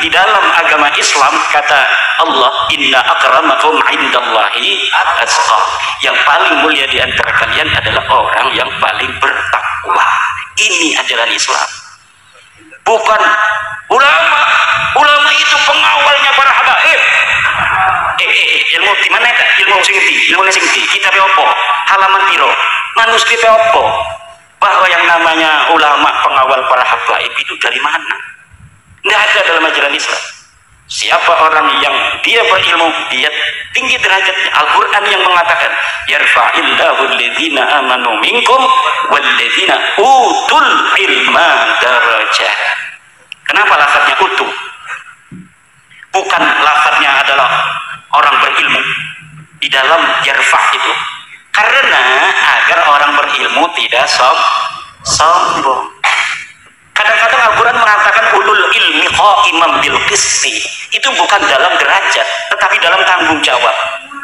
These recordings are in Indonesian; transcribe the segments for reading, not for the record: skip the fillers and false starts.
di dalam agama Islam kata Allah, inna akramakum indallahi atqakum. Yang paling mulia di antara kalian adalah orang yang paling bertakwa. Ini ajaran Islam. Bukan ulama. Ulama itu pengawalnya para habaib. Ilmu di mana itu? Ilmu sing di. Kita opo? Halaman piro? Manuskrip opo? Bahwa yang namanya ulama pengawal para habaib itu dari mana? Tidak ada dalam ajaran Islam. Siapa orang yang dia berilmu, dia tinggi derajatnya. Al-Quran yang mengatakan yarfa'illahu alladhina amanu minkum walladhina utul ilma darajat. Kenapa lafadznya utuh? Bukan lafadznya adalah orang berilmu di dalam yarfa' itu, karena agar orang berilmu tidak sombong. Kadang-kadang Al-Quran mengatakan ulul ilmi qa'iman bil qisti. Itu bukan dalam derajat, tetapi dalam tanggung jawab.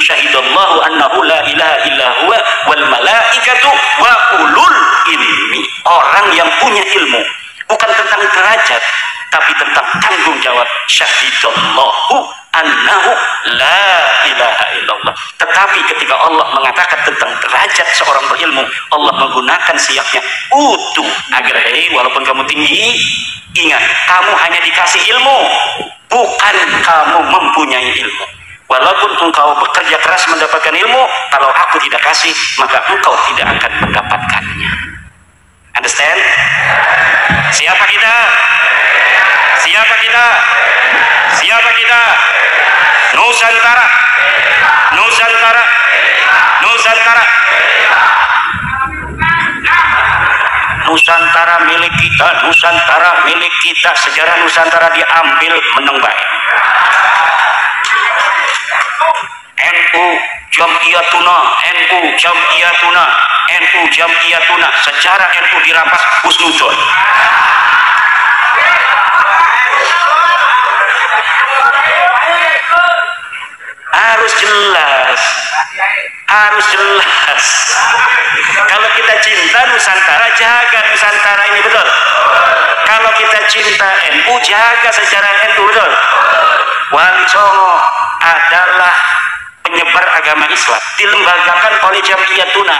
Syahidallahu annahu la ilaha illa huwa wal malaikatu wa ulul ilmi. Orang yang punya ilmu, bukan tentang derajat, tapi tentang tanggung jawab. Syahidallahu annahu la ilaha illallah. Tetapi ketika Allah mengatakan tentang derajat seorang berilmu, Allah menggunakan siapnya utuh, agar walaupun kamu tinggi, ingat kamu hanya dikasih ilmu, bukan kamu mempunyai ilmu. Walaupun engkau bekerja keras mendapatkan ilmu, kalau aku tidak kasih, maka engkau tidak akan mendapatkannya. Understand? Siapa kita? Siapa kita? Siapa kita? Nusantara. Nusantara. Nusantara. Nusantara milik kita. Nusantara milik kita. Sejarah Nusantara diambil menang baik. NU Jamiyatuna, NU Jamiyatuna, NU Jamiyatuna. Sejarah NU dirampas husnuzon. Harus jelas, harus jelas. Kalau kita cinta Nusantara, jaga Nusantara ini, betul. Kalau kita cinta NU, jaga sejarah NU, betul. Wali Songo adalah penyebar agama Islam, dilembagakan oleh Jamiyatuna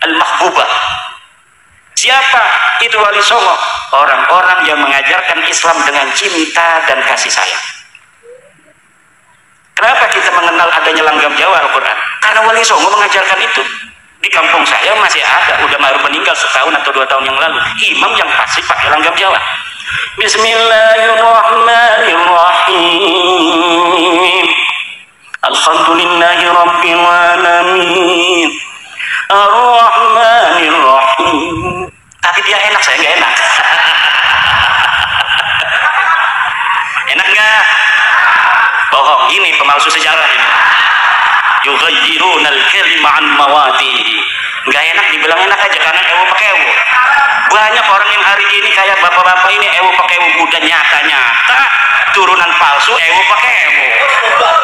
Al-Mahbubah. Siapa itu Wali Songo? Orang-orang yang mengajarkan Islam dengan cinta dan kasih sayang. Kenapa kita mengenal adanya langgam Jawa Al-Quran? Karena Wali Songo mengajarkan itu. Di kampung saya masih ada, udah baru meninggal setahun atau 2 tahun yang lalu, imam yang pasti pakai langgam Jawa. Bismillahirrahmanirrahim. Alhamdulillahi rabbil alamin. Ar-Rahmanirrahim. Tapi dia enak, saya nggak enak. Enak nggak? Bohong, ini pemalsu sejarah ini. Yughayyirunal kalima an mawadihi. Nggak enak dibilang enak aja karena ewo pakai ewo. Banyak orang yang hari ini kayak bapak-bapak ini ewo pakai ewo, udah nyata-nyata turunan palsu ewo pakai ewo.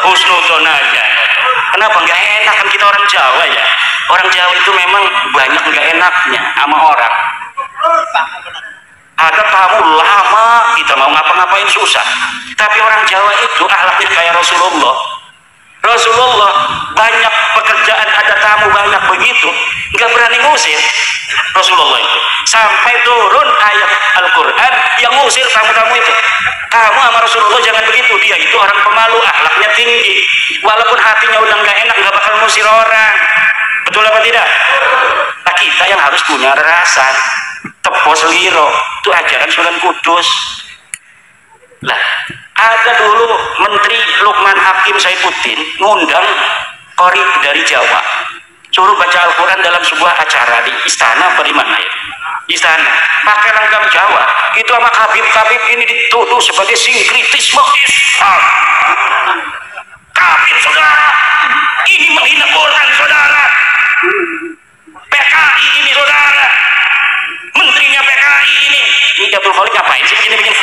Husnuzon aja. Kenapa nggak enak? Kan kita orang Jawa ya. Orang Jawa itu memang banyak nggak enaknya sama orang. Ada tamu lama, kita mau ngapa-ngapain susah. Tapi orang Jawa itu akhlaknya kayak Rasulullah. Rasulullah banyak pekerjaan, ada tamu banyak begitu, nggak berani ngusir Rasulullah itu. Sampai turun ayat Al-Quran yang ngusir tamu-tamu itu. Kamu sama Rasulullah jangan begitu, dia itu orang pemalu, akhlaknya tinggi. Walaupun hatinya udah nggak enak, nggak bakal ngusir orang. Betul apa tidak? Nah, kita yang harus punya rasa. Tepos liro itu ajaran Sunan Kudus. Lah, ada dulu Menteri Lukman Hakim Saifuddin ngundang qori dari Jawa, suruh baca Al-Quran dalam sebuah acara di istana apa di mana ya? Istana, pakai langgam Jawa. Itu sama Habib ini dituduh sebagai sinkritisme Islam. Kafir, saudara. Ini menghina Quran, saudara. PKI ini, saudara. Menterinya PKI ini Abdul Khalik ngapain sih begini-begini?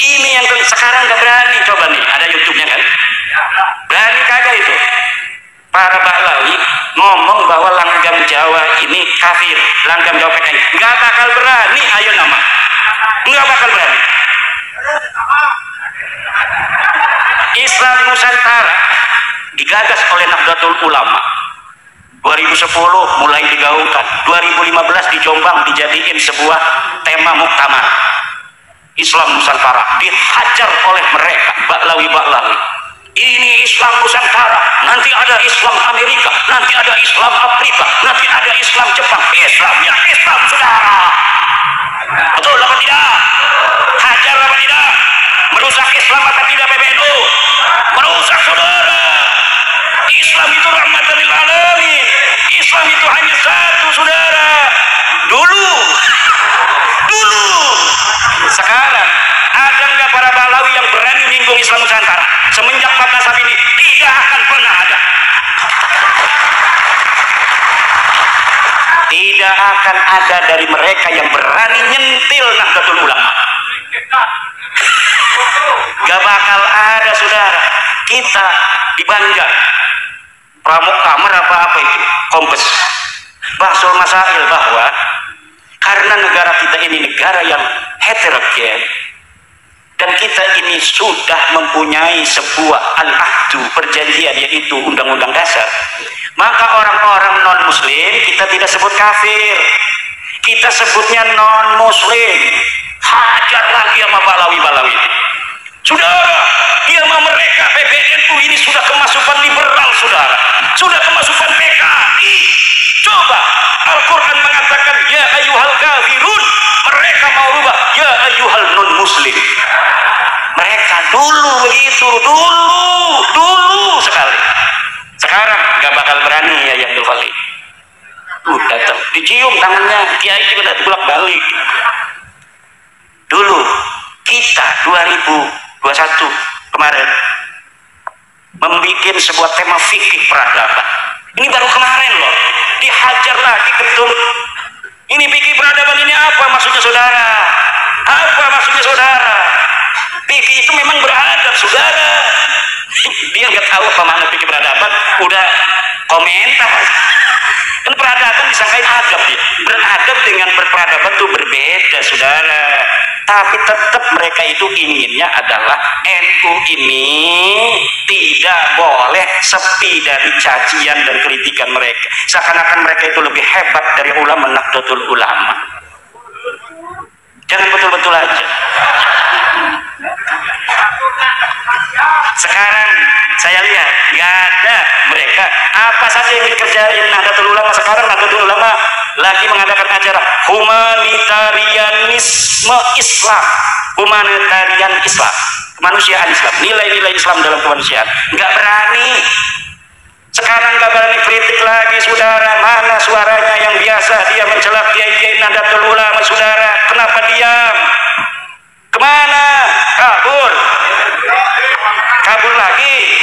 Ini yang sekarang gak berani. Coba nih, ada YouTube-nya kan? Berani kagak itu? Para Bahlawi ngomong bahwa langgam Jawa ini kafir, langgam Jawa PKI. Gak bakal berani, ayo nama. nggak bakal berani. Islam Nusantara digagas oleh Nahdlatul Ulama 2010 mulai digaungkan, 2015 di Jombang dijadiin sebuah tema muktamar. Islam Nusantara dihajar oleh mereka baklawi-baklawi. Ini Islam Nusantara, nanti ada Islam Amerika, nanti ada Islam Afrika, nanti ada Islam Jepang. Islam ya Islam, saudara. Betul apa tidak? Hajar apa tidak? Merusak Islam apa tidak PBNU? Merusak, saudara. Islam itu rahmatan lil alamin. Islam itu hanya satu, saudara. Dulu. Sekarang ada nggak para balawi yang berani menyinggung Islam Nusantara? Semenjak Pak Nasab ini tidak akan pernah ada. Tidak akan ada dari mereka yang berani nyentil Nahdlatul Ulama. Gak bakal ada, saudara. Kita di Banjar Pramuktamar apa itu Kompes Bahsul Masail bahwa karena negara kita ini negara yang heterogen dan kita ini sudah mempunyai sebuah al-ahdu perjanjian, yaitu undang-undang dasar, maka orang-orang non-muslim kita tidak sebut kafir, kita sebutnya non-muslim. Hajar lagi sama balawi-balawi. Saudara, dia sama mereka PBNU ini sudah kemasukan liberal, saudara, sudah kemasukan PKI. Coba Al-Quran mengatakan ya ayyuhal kafirun, mereka mau rubah ya ayyuhal non-muslim. Mereka dulu begitu, dulu sekali. Sekarang nggak bakal berani ya yang Fali. Datang dicium tangannya, kiai juga bolak balik. Dulu kita 2021 kemarin membuat sebuah tema fikih peradaban. Ini baru kemarin loh, dihajar lagi ketum. Ini fikih peradaban ini apa maksudnya, saudara? Apa maksudnya, saudara? Fikih itu memang beradab, saudara. Dia nggak tahu apa makna fikih peradaban, udah komentar. Kan peradaban disangkain adab ya. Beradab dengan berperadaban itu berbeda, saudara. Tapi tetap mereka itu inginnya adalah NU ini tidak boleh sepi dari cacian dan kritikan mereka. Seakan-akan mereka itu lebih hebat dari ulama Nahdlatul Ulama. Jangan betul-betul aja. Sekarang saya lihat nggak ada mereka apa saja yang dikerjain Nahdlatul Ulama. Sekarang Nahdlatul Ulama lagi mengadakan acara humanitarianisme Islam, humanitarian Islam, kemanusiaan Islam, nilai-nilai Islam dalam kemanusiaan. Nggak berani. Sekarang nggak berani kritik lagi, saudara. Mana suaranya yang biasa dia mencela kiai-kiai Nahdlatul Ulama, saudara? Kenapa diam? Kemana? Kabur lagi.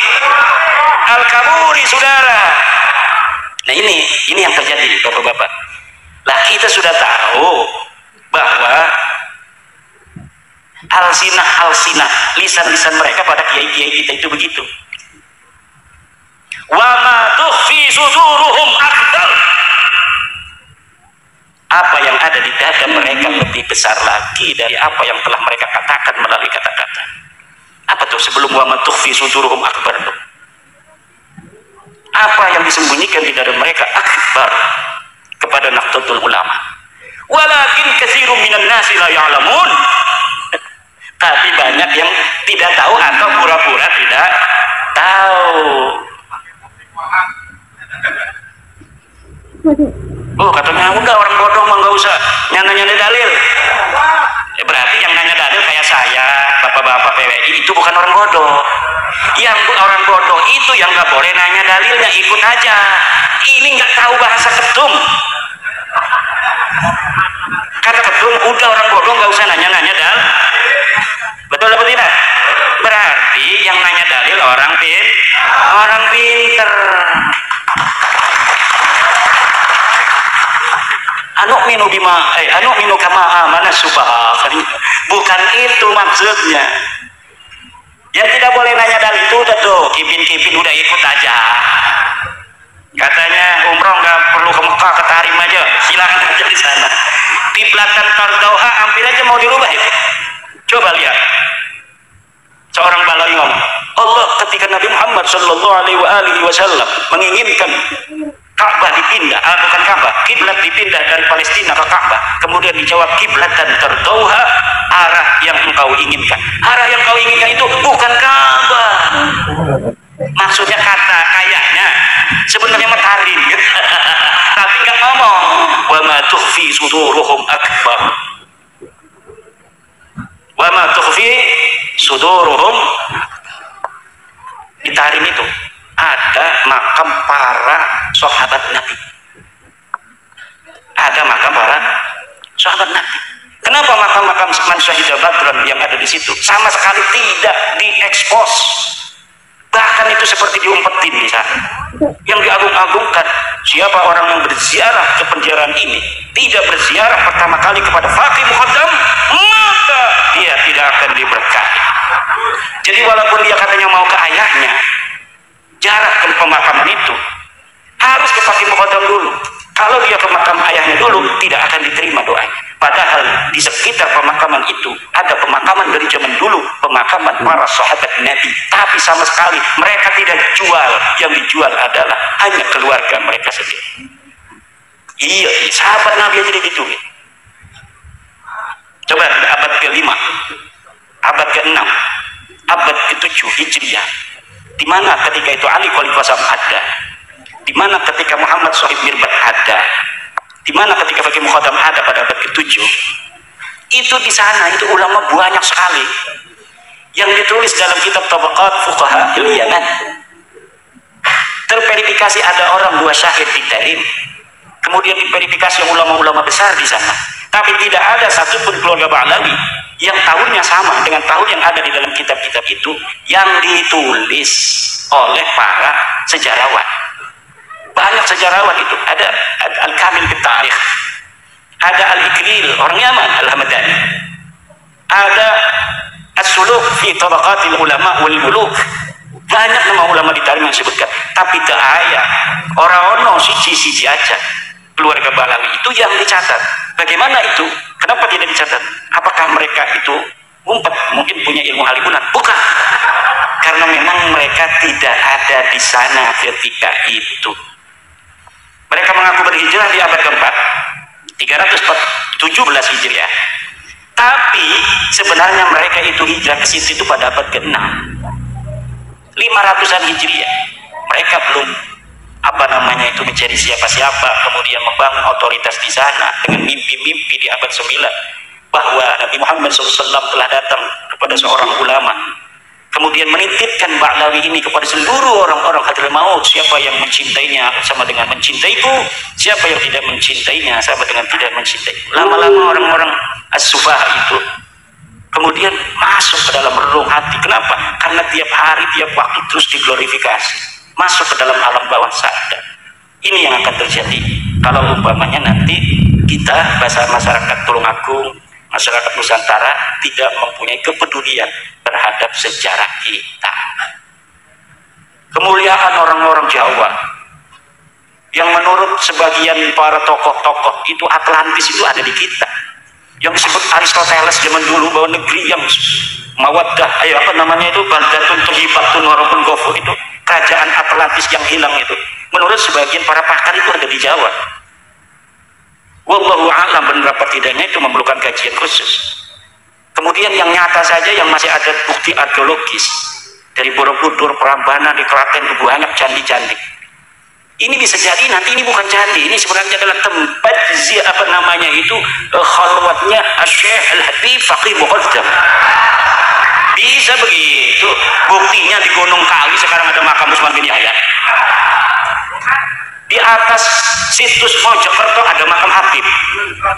Al-kaburi, saudara. Nah ini yang terjadi, bapak-bapak. Lah kita sudah tahu bahwa alsinah lisan-lisan mereka pada kiai-kiai kita itu begitu. Wa ma tukhfi suduruhum akbar. Apa yang ada di dada mereka lebih besar lagi dari apa yang telah mereka katakan melalui kata-kata. Apa tuh sebelum wa ma tukhfi suduruhum akbar tuh? Apa yang disembunyikan di dada mereka akbar kepada Nahdlatul Ulama. Walakin katsirun minan nasi la ya'lamun. Tapi banyak yang tidak tahu atau pura-pura tidak tahu. Oh, katanya udah orang bodoh mah nggak usah nyana-nyana dalil. Berarti yang nanya dalil kayak saya, bapak-bapak PWI itu bukan orang bodoh. Yang orang bodoh itu yang nggak boleh nanya dalilnya, ikut aja. Ini nggak tahu bahasa ketum. Kata ketum, udah orang bodoh nggak usah nanya-nanya dalil. Betul apa tidak? Berarti yang nanya dalil orang pinter. Anu minu kama amana subah. Bukan itu maksudnya. Yang tidak boleh nanya dalil itu udah tuh kipin udah ikut aja. Katanya umroh nggak perlu ke Mekah, ke Tarim aja, silakan aja di sana. Kiblatan tardauha hampir aja mau dirubah itu. Coba lihat. Seorang balai ngomong, Allah ketika Nabi Muhammad Shallallahu Alaihi Wasallam menginginkan Ka'bah dipindah, bukan Ka'bah, kiblat dipindah dari Palestina ke Ka'bah. Kemudian dijawab kiblatan tardauha, arah yang engkau inginkan. Arah yang kau inginkan itu bukan Ka'bah. Maksudnya kata kayaknya sebenarnya matarin, tapi nggak ngomong. Wa ma tukhfi suduruhum akbar. Wa ma tukhfi suduruhum. Di Tahrim itu ada makam para sahabat Nabi. Ada makam para sahabat Nabi. Kenapa makam-makam man syahida badran yang ada di situ sama sekali tidak diekspos? Bahkan itu seperti diumpetin di sana. Yang diagung-agungkan siapa orang yang berziarah ke penjarahan ini tidak berziarah pertama kali kepada Faqih Muqaddam, maka dia tidak akan diberkahi. Jadi walaupun dia katanya mau ke ayahnya, jarak ke pemakaman itu harus ke Faqih Muqaddam dulu. Kalau dia ke makam ayahnya dulu, tidak akan diterima doanya. Padahal di sekitar pemakaman itu ada pemakaman dari zaman dulu, pemakaman para sahabat Nabi. Tapi sama sekali mereka tidak jual. Yang dijual adalah hanya keluarga mereka sendiri. Iya, sahabat Nabi aja digituin. Coba abad ke-5, abad ke-6, abad ke-7 Hijriah. Di mana ketika itu Ali Khalifah Sam ada, di mana ketika Muhammad Shahib Mirbat ada, di mana ketika Faqih Muqaddam ada pada abad ke-7, itu di sana itu ulama banyak sekali yang ditulis dalam kitab Tabaqat Fuqaha Yaman. Terverifikasi ada orang 2 syahid di Tahrim, kemudian diverifikasi ulama-ulama besar di sana, tapi tidak ada satupun keluarga Ba'lawi yang tahunnya sama dengan tahun yang ada di dalam kitab-kitab itu yang ditulis oleh para sejarawan. Banyak sejarawan itu, ada Al-Kamil fi Tarikh, ada Al-Ikril orang Yaman Al-Hamadani, ada As-Suluk fi Tabaqatil Ulama wal Muluk. Banyak nama ulama di Tahrim yang disebutkan, tapi tak ayah orang-orang siji-siji aja keluarga Ba'lawi itu yang dicatat. Bagaimana itu? Kenapa tidak dicatat? Apakah mereka itu ngumpet, mungkin punya ilmu halimunan? Bukan, karena memang mereka tidak ada di sana ketika itu. Mereka mengaku berhijrah di abad keempat, 317 Hijriah. Tapi sebenarnya mereka itu hijrah ke situ itu pada abad ke-6, 500-an Hijriah. Mereka belum itu mencari siapa-siapa, kemudian membangun otoritas di sana dengan mimpi-mimpi di abad 9 bahwa Nabi Muhammad SAW telah datang kepada seorang ulama, kemudian menitipkan Ba'lawi ini kepada seluruh orang-orang Hadramaut. Siapa yang mencintainya sama dengan mencintaiku, siapa yang tidak mencintainya sama dengan tidak mencintai. Lama-lama orang-orang as-sufah itu kemudian masuk ke dalam relung hati. Kenapa? Karena tiap hari, tiap waktu terus diglorifikasi, masuk ke dalam alam bawah sadar. Ini yang akan terjadi kalau umpamanya nanti kita, bahasa masyarakat Tulungagung, masyarakat Nusantara, tidak mempunyai kepedulian terhadap sejarah kita. Kemuliaan orang-orang Jawa yang menurut sebagian para tokoh-tokoh itu Atlantis itu ada di kita. Yang disebut Aristoteles zaman dulu bahwa negeri yang mawaddah, itu baldatun thayyibatun wa rabbun ghafur, itu kerajaan Atlantis yang hilang itu menurut sebagian para pakar itu ada di Jawa. Wallahu a'lam benar apa tidaknya itu memerlukan kajian khusus. Kemudian yang nyata saja yang masih ada bukti arkeologis dari Borobudur, Prambanan, di Klaten itu banyak candi-candi. Ini bisa jadi nanti ini bukan candi, ini sebenarnya adalah tempat khalwatnya Syekh Al-Habib Faqih Muqaddam. Bisa begitu. Buktinya di Gunung Kawi sekarang ada makam Utsman bin Yahya. Di atas situs Mojokerto ada makam Habib.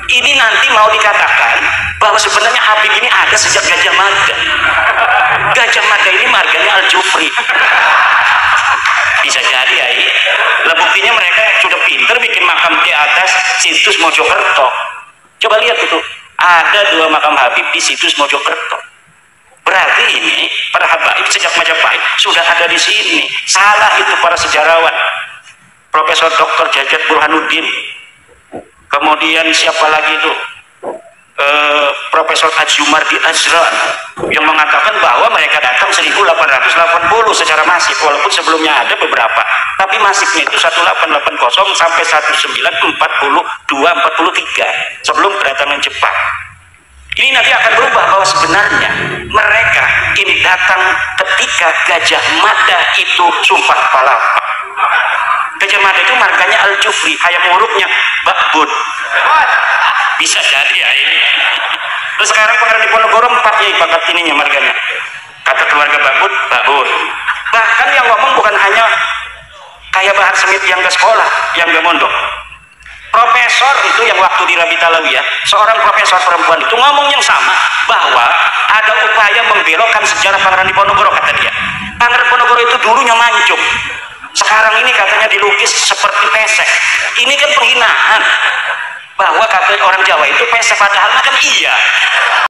Ini nanti mau dikatakan bahwa sebenarnya Habib ini ada sejak Gajah Mada. Gajah Mada ini marganya Al-Jufri. Bisa jadi ya. Lah buktinya mereka sudah pinter bikin makam di atas situs Mojokerto. Coba lihat itu, ada 2 makam Habib di situs Mojokerto. Berarti ini para habaib sejak Majapahit sudah ada di sini. Salah itu para sejarawan. Profesor Dr. Jajat Burhanuddin, kemudian siapa lagi itu, Profesor Azumar di Azra yang mengatakan bahwa mereka datang 1880 secara masif, walaupun sebelumnya ada beberapa, tapi masifnya itu 1880 sampai 1942-43 sebelum kedatangan Jepang. Ini nanti akan berubah bahwa sebenarnya mereka ini datang ketika Gajah Mada itu sumpah palapa. Gajah Mada itu markanya Al-Jufri, hayam hurufnya Bakbud. Bisa jadi ya ini. Terus sekarang Pangeran Diponegoro 4 ya pangkat ininya marganya. Kata keluarga Bakbud, Bakbud. Bahkan yang ngomong bukan hanya kayak Bahar Smith yang ke sekolah, yang ke mondok. Profesor itu yang waktu di Rabi Talawiyah, seorang profesor perempuan itu ngomong yang sama, bahwa ada upaya membelokkan sejarah Pangeran Diponegoro, kata dia. Pangeran Diponegoro itu dulunya mancung, sekarang ini katanya dilukis seperti pesek. Ini kan penghinaan, bahwa kata orang Jawa itu pesek, padahal kan iya.